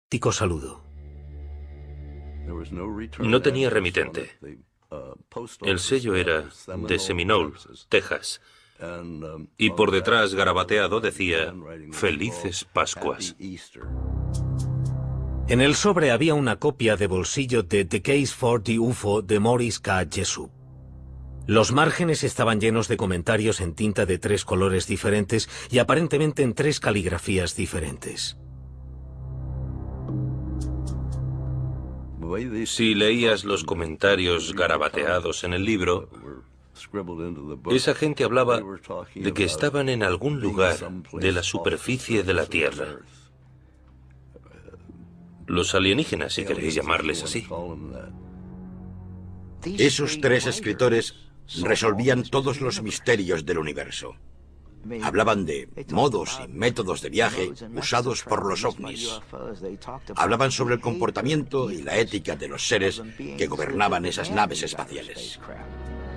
Tico saludo. No tenía remitente. El sello era de Seminole, Texas. Y por detrás, garabateado, decía Felices Pascuas. En el sobre había una copia de bolsillo de The Case for the UFO de Morris K. Jessup. Los márgenes estaban llenos de comentarios en tinta de 3 colores diferentes y aparentemente en 3 caligrafías diferentes. Si leías los comentarios garabateados en el libro, esa gente hablaba de que estaban en algún lugar de la superficie de la Tierra. Los alienígenas, si queréis llamarles así. Esos 3 escritores resolvían todos los misterios del universo. Hablaban de modos y métodos de viaje usados por los ovnis. Hablaban sobre el comportamiento y la ética de los seres que gobernaban esas naves espaciales.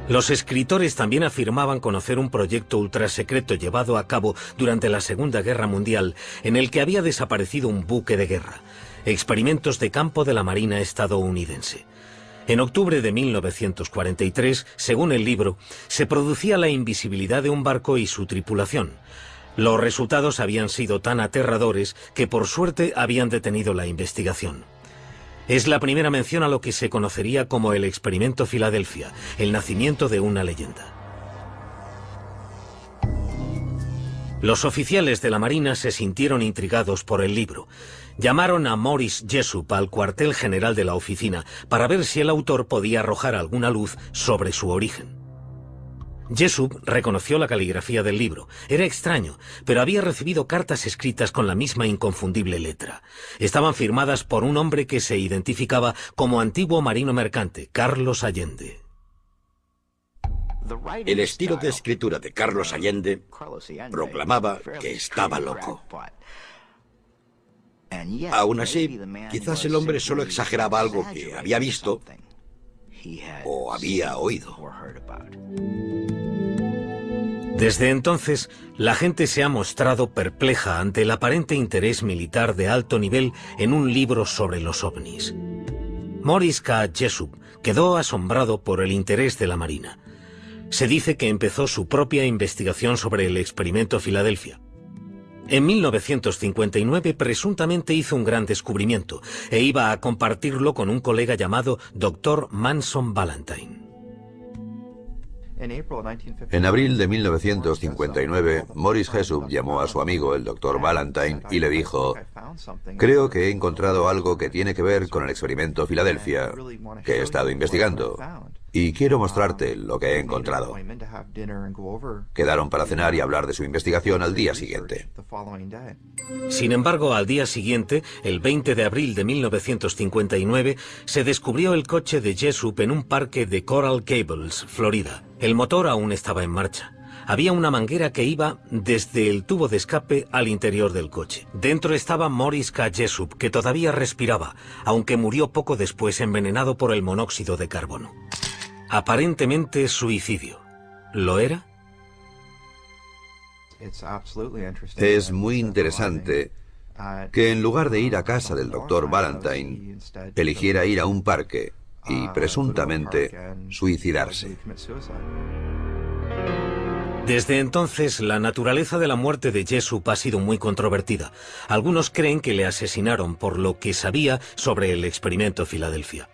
Los escritores también afirmaban conocer un proyecto ultrasecreto llevado a cabo durante la Segunda Guerra Mundial en el que había desaparecido un buque de guerra. Experimentos de campo de la Marina estadounidense. En octubre de 1943, según el libro, se producía la invisibilidad de un barco y su tripulación. Los resultados habían sido tan aterradores que por suerte habían detenido la investigación. Es la primera mención a lo que se conocería como el experimento Filadelfia, el nacimiento de una leyenda. Los oficiales de la Marina se sintieron intrigados por el libro. Llamaron a Morris Jessup al cuartel general de la oficina para ver si el autor podía arrojar alguna luz sobre su origen. Jessup reconoció la caligrafía del libro. Era extraño, pero había recibido cartas escritas con la misma inconfundible letra. Estaban firmadas por un hombre que se identificaba como antiguo marino mercante, Carlos Allende. El estilo de escritura de Carlos Allende proclamaba que estaba loco. Aún así, quizás el hombre solo exageraba algo que había visto o había oído. Desde entonces, la gente se ha mostrado perpleja ante el aparente interés militar de alto nivel en un libro sobre los ovnis. Morris K. Jessup quedó asombrado por el interés de la Marina. Se dice que empezó su propia investigación sobre el experimento Filadelfia. En 1959 presuntamente hizo un gran descubrimiento e iba a compartirlo con un colega llamado Dr. Manson Valentine. En abril de 1959, Morris Jessup llamó a su amigo, el Dr. Valentine, y le dijo: creo que he encontrado algo que tiene que ver con el experimento Filadelfia, que he estado investigando, y quiero mostrarte lo que he encontrado. Quedaron para cenar y hablar de su investigación al día siguiente. Sin embargo, al día siguiente, el 20 de abril de 1959, se descubrió el coche de Jessup en un parque de Coral Gables, Florida. El motor aún estaba en marcha. Había una manguera que iba desde el tubo de escape al interior del coche. Dentro estaba Morris K. Jessup, que todavía respiraba, aunque murió poco después envenenado por el monóxido de carbono. Aparentemente suicidio. ¿Lo era? Es muy interesante que en lugar de ir a casa del Dr. Valentine, eligiera ir a un parque y presuntamente suicidarse. Desde entonces, la naturaleza de la muerte de Jessup ha sido muy controvertida. Algunos creen que le asesinaron por lo que sabía sobre el experimento Filadelfia.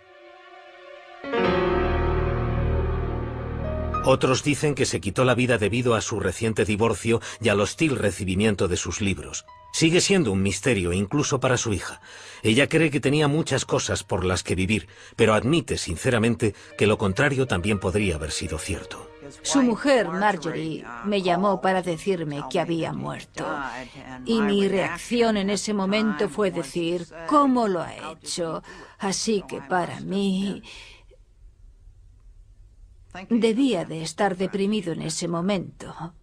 Otros dicen que se quitó la vida debido a su reciente divorcio y al hostil recibimiento de sus libros. Sigue siendo un misterio incluso para su hija. Ella cree que tenía muchas cosas por las que vivir, pero admite sinceramente que lo contrario también podría haber sido cierto. Su mujer, Marjorie, me llamó para decirme que había muerto. Y mi reacción en ese momento fue decir, ¿cómo lo ha hecho? Así que para mí debía de estar deprimido en ese momento.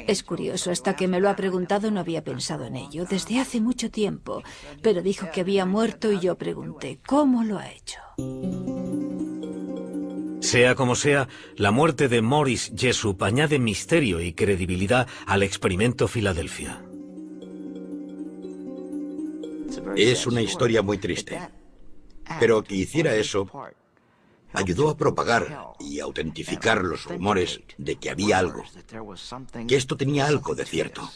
Es curioso, hasta que me lo ha preguntado no había pensado en ello, desde hace mucho tiempo, pero dijo que había muerto y yo pregunté, ¿cómo lo ha hecho? Sea como sea, la muerte de Morris Jessup añade misterio y credibilidad al experimento Filadelfia. Es una historia muy triste. Pero que hiciera eso ayudó a propagar y autentificar los rumores de que había algo, que esto tenía algo de cierto.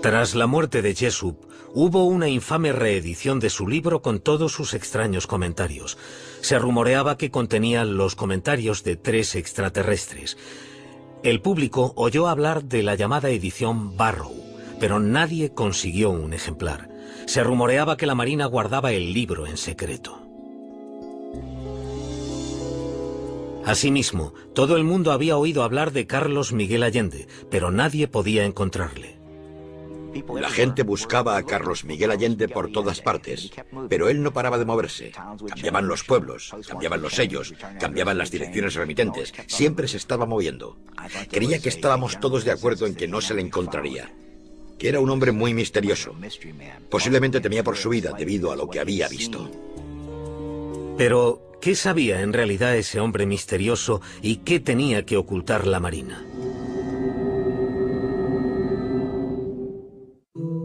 Tras la muerte de Jessup, hubo una infame reedición de su libro con todos sus extraños comentarios. Se rumoreaba que contenía los comentarios de 3 extraterrestres. El público oyó hablar de la llamada edición Barrow, pero nadie consiguió un ejemplar. Se rumoreaba que la Marina guardaba el libro en secreto. Asimismo, todo el mundo había oído hablar de Carlos Miguel Allende, pero nadie podía encontrarle. La gente buscaba a Carlos Miguel Allende por todas partes, pero él no paraba de moverse. Cambiaban los pueblos, cambiaban los sellos, cambiaban las direcciones remitentes. Siempre se estaba moviendo. Creía que estábamos todos de acuerdo en que no se le encontraría, que era un hombre muy misterioso. Posiblemente temía por su vida debido a lo que había visto. Pero, ¿qué sabía en realidad ese hombre misterioso y qué tenía que ocultar la Marina?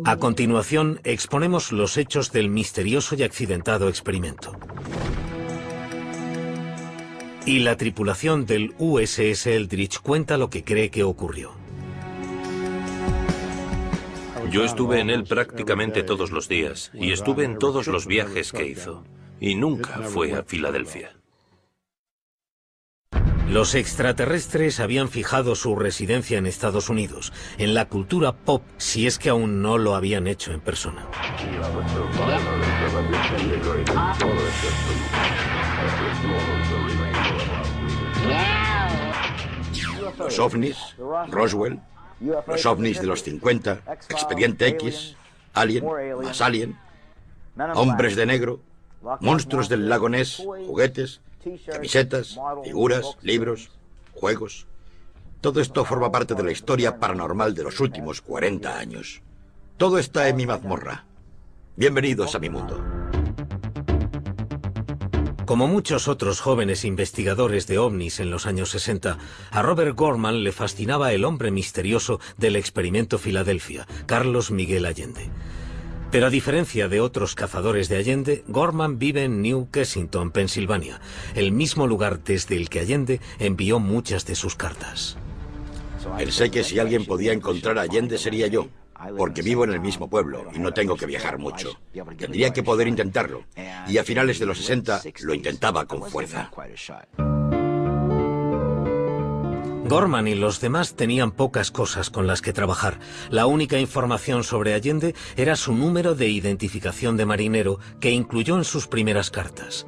A continuación, exponemos los hechos del misterioso y accidentado experimento. Y la tripulación del USS Eldridge cuenta lo que cree que ocurrió. Yo estuve en él prácticamente todos los días y estuve en todos los viajes que hizo. Y nunca fue a Filadelfia. Los extraterrestres habían fijado su residencia en Estados Unidos, en la cultura pop, si es que aún no lo habían hecho en persona. Los ovnis, Roswell, los ovnis de los 50, Expediente X, Alien, más Alien, hombres de negro, monstruos del lago Ness, juguetes, camisetas, figuras, libros, juegos. Todo esto forma parte de la historia paranormal de los últimos 40 años. Todo está en mi mazmorra. Bienvenidos a mi mundo. Como muchos otros jóvenes investigadores de ovnis en los años 60, a Robert Gorman le fascinaba el hombre misterioso del experimento Filadelfia, Carlos Miguel Allende. Pero a diferencia de otros cazadores de Allende, Gorman vive en New Kensington, Pensilvania, el mismo lugar desde el que Allende envió muchas de sus cartas. Pensé que si alguien podía encontrar a Allende sería yo, porque vivo en el mismo pueblo y no tengo que viajar mucho. Tendría que poder intentarlo, y a finales de los 60 lo intentaba con fuerza. Gorman y los demás tenían pocas cosas con las que trabajar. La única información sobre Allende era su número de identificación de marinero, que incluyó en sus primeras cartas.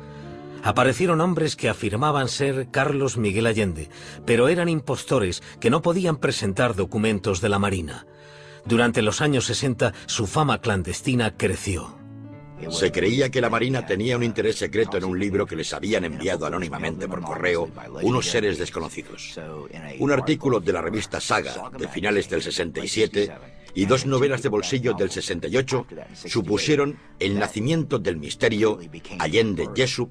Aparecieron hombres que afirmaban ser Carlos Miguel Allende, pero eran impostores que no podían presentar documentos de la Marina. Durante los años 60, su fama clandestina creció. Se creía que la Marina tenía un interés secreto en un libro que les habían enviado anónimamente por correo unos seres desconocidos. Un artículo de la revista Saga de finales del 67 y 2 novelas de bolsillo del 68 supusieron el nacimiento del misterio Allende Jessup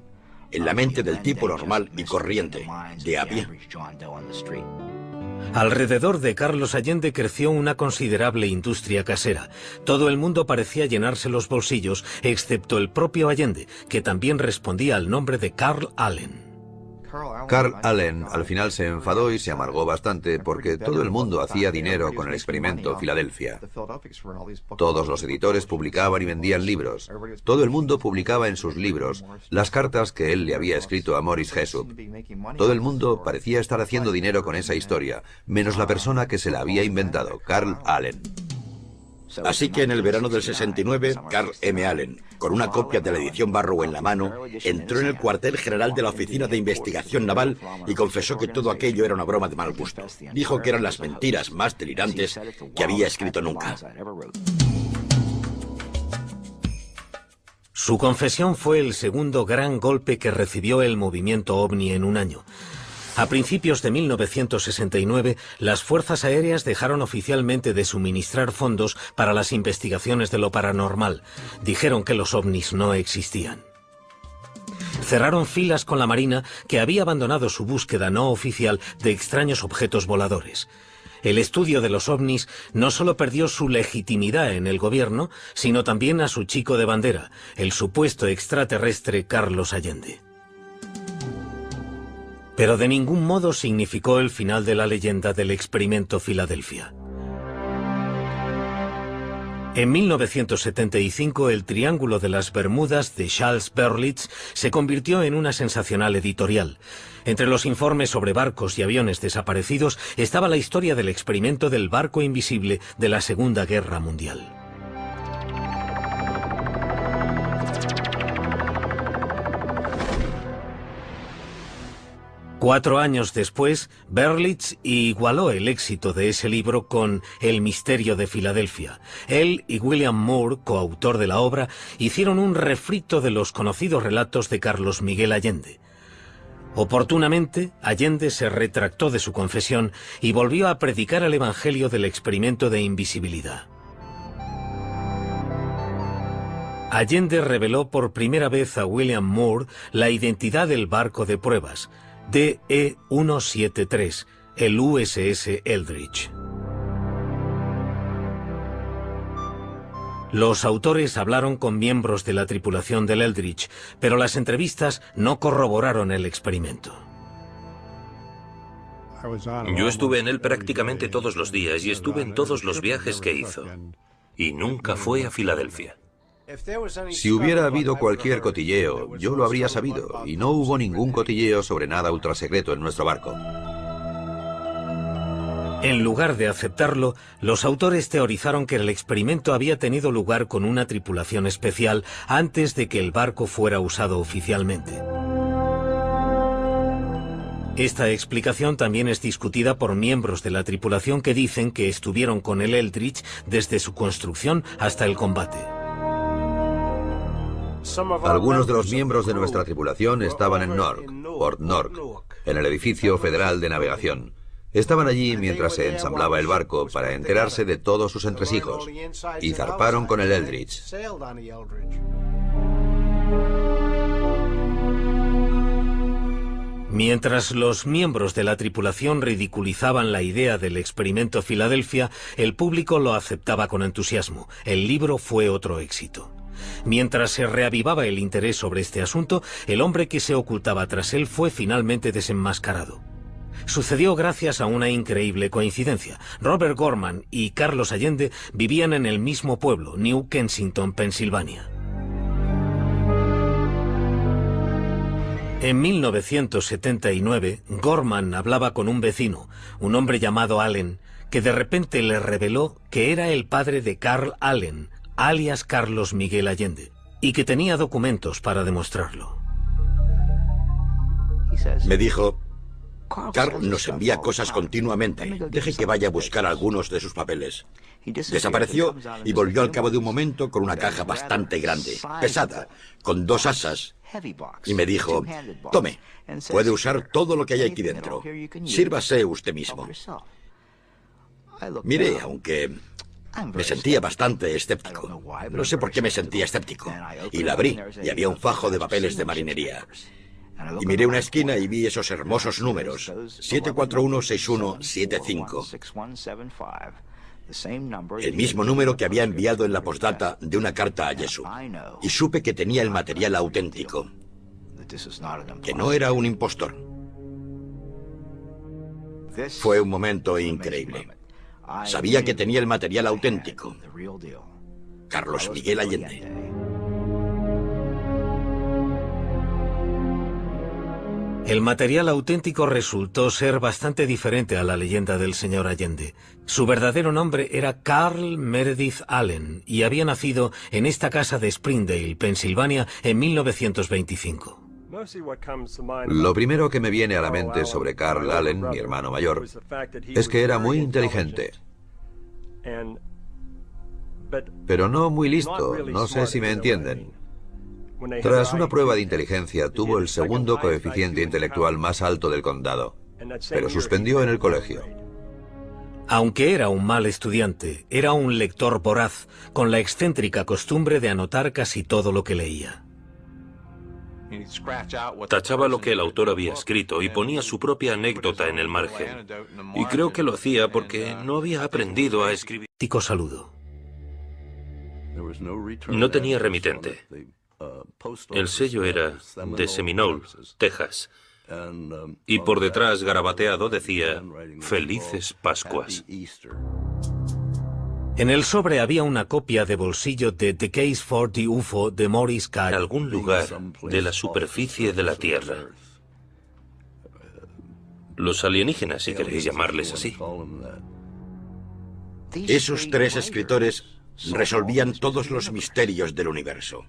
en la mente del tipo normal y corriente, de a pie. Alrededor de Carlos Allende creció una considerable industria casera. Todo el mundo parecía llenarse los bolsillos, excepto el propio Allende, que también respondía al nombre de Carl Allen. Carl Allen al final se enfadó y se amargó bastante porque todo el mundo hacía dinero con el experimento Filadelfia. Todos los editores publicaban y vendían libros. Todo el mundo publicaba en sus libros las cartas que él le había escrito a Morris Jessup. Todo el mundo parecía estar haciendo dinero con esa historia, menos la persona que se la había inventado, Carl Allen. Así que en el verano del 69, Carl M. Allen, con una copia de la edición Barrow en la mano, entró en el cuartel general de la Oficina de Investigación Naval y confesó que todo aquello era una broma de mal gusto. Dijo que eran las mentiras más delirantes que había escrito nunca. Su confesión fue el segundo gran golpe que recibió el movimiento OVNI en un año. A principios de 1969, las fuerzas aéreas dejaron oficialmente de suministrar fondos para las investigaciones de lo paranormal. Dijeron que los ovnis no existían. Cerraron filas con la Marina, que había abandonado su búsqueda no oficial de extraños objetos voladores. El estudio de los ovnis no solo perdió su legitimidad en el gobierno, sino también a su chico de bandera, el supuesto extraterrestre Carlos Allende. Pero de ningún modo significó el final de la leyenda del experimento Filadelfia. En 1975, el Triángulo de las Bermudas de Charles Berlitz se convirtió en una sensacional editorial. Entre los informes sobre barcos y aviones desaparecidos estaba la historia del experimento del barco invisible de la Segunda Guerra Mundial. Cuatro años después, Berlitz igualó el éxito de ese libro con El misterio de Filadelfia. Él y William Moore, coautor de la obra, hicieron un refrito de los conocidos relatos de Carlos Miguel Allende. Oportunamente, Allende se retractó de su confesión y volvió a predicar el evangelio del experimento de invisibilidad. Allende reveló por primera vez a William Moore la identidad del barco de pruebas, DE-173, el USS Eldridge. Los autores hablaron con miembros de la tripulación del Eldridge, pero las entrevistas no corroboraron el experimento. Yo estuve en él prácticamente todos los días y estuve en todos los viajes que hizo. Y nunca fue a Filadelfia. Si hubiera habido cualquier cotilleo, yo lo habría sabido, y no hubo ningún cotilleo sobre nada ultrasecreto en nuestro barco. En lugar de aceptarlo, los autores teorizaron que el experimento había tenido lugar con una tripulación especial antes de que el barco fuera usado oficialmente. Esta explicación también es discutida por miembros de la tripulación que dicen que estuvieron con el Eldridge desde su construcción hasta el combate. Algunos de los miembros de nuestra tripulación estaban en Newark, Port Newark, en el edificio federal de navegación. Estaban allí mientras se ensamblaba el barco para enterarse de todos sus entresijos y zarparon con el Eldridge. Mientras los miembros de la tripulación ridiculizaban la idea del experimento Filadelfia, el público lo aceptaba con entusiasmo. El libro fue otro éxito. Mientras se reavivaba el interés sobre este asunto, el hombre que se ocultaba tras él fue finalmente desenmascarado. Sucedió gracias a una increíble coincidencia. Robert Gorman y Carlos Allende vivían en el mismo pueblo, New Kensington, Pensilvania. En 1979, Gorman hablaba con un vecino, un hombre llamado Allen, que de repente le reveló que era el padre de Carl Allen, alias Carlos Miguel Allende, y que tenía documentos para demostrarlo. Me dijo: Carl nos envía cosas continuamente. Deje que vaya a buscar algunos de sus papeles. Desapareció y volvió al cabo de un momento con una caja bastante grande, pesada, con 2 asas, y me dijo: tome, puede usar todo lo que hay aquí dentro. Sírvase usted mismo. Miré, aunque me sentía bastante escéptico. No sé por qué me sentía escéptico. Y la abrí, y había un fajo de papeles de marinería. Y miré una esquina y vi esos hermosos números: 7416175. El mismo número que había enviado en la postdata de una carta a Jesús. Y supe que tenía el material auténtico, que no era un impostor. Fue un momento increíble. Sabía que tenía el material auténtico. Carlos Miguel Allende. El material auténtico resultó ser bastante diferente a la leyenda del señor Allende. Su verdadero nombre era Carl Meredith Allen y había nacido en esta casa de Springdale, Pensilvania, en 1925. Lo primero que me viene a la mente sobre Carl Allen, mi hermano mayor, es que era muy inteligente. Pero no muy listo, no sé si me entienden. Tras una prueba de inteligencia, tuvo el segundo coeficiente intelectual más alto del condado, pero suspendió en el colegio. Aunque era un mal estudiante, era un lector voraz, con la excéntrica costumbre de anotar casi todo lo que leía. Tachaba lo que el autor había escrito y ponía su propia anécdota en el margen. Y creo que lo hacía porque no había aprendido a escribir. Saludo. No tenía remitente. El sello era de Seminole, Texas. Y por detrás, garabateado, decía Felices Pascuas. En el sobre había una copia de bolsillo de The Case for the UFO de Maurice K. En algún lugar de la superficie de la Tierra. Los alienígenas, si queréis llamarles así. Esos tres escritores resolvían todos los misterios del universo.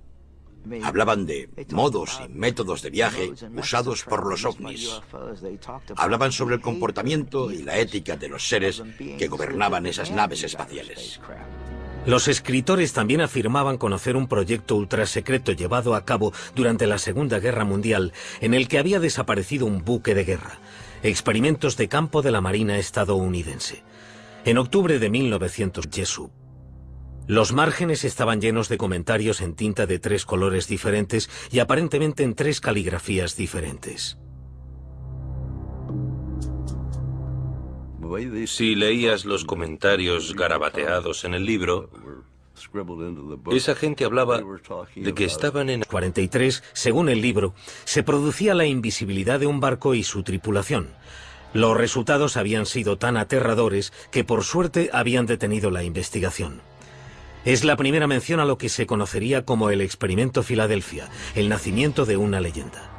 Hablaban de modos y métodos de viaje usados por los ovnis. Hablaban sobre el comportamiento y la ética de los seres que gobernaban esas naves espaciales. Los escritores también afirmaban conocer un proyecto ultrasecreto llevado a cabo durante la Segunda Guerra Mundial en el que había desaparecido un buque de guerra. Experimentos de campo de la Marina estadounidense. En octubre de 1900, Jesús. Los márgenes estaban llenos de comentarios en tinta de 3 colores diferentes y aparentemente en 3 caligrafías diferentes. Si leías los comentarios garabateados en el libro, esa gente hablaba de que estaban en 43, según el libro, se producía la invisibilidad de un barco y su tripulación. Los resultados habían sido tan aterradores que por suerte habían detenido la investigación. Es la primera mención a lo que se conocería como el experimento Filadelfia, el nacimiento de una leyenda.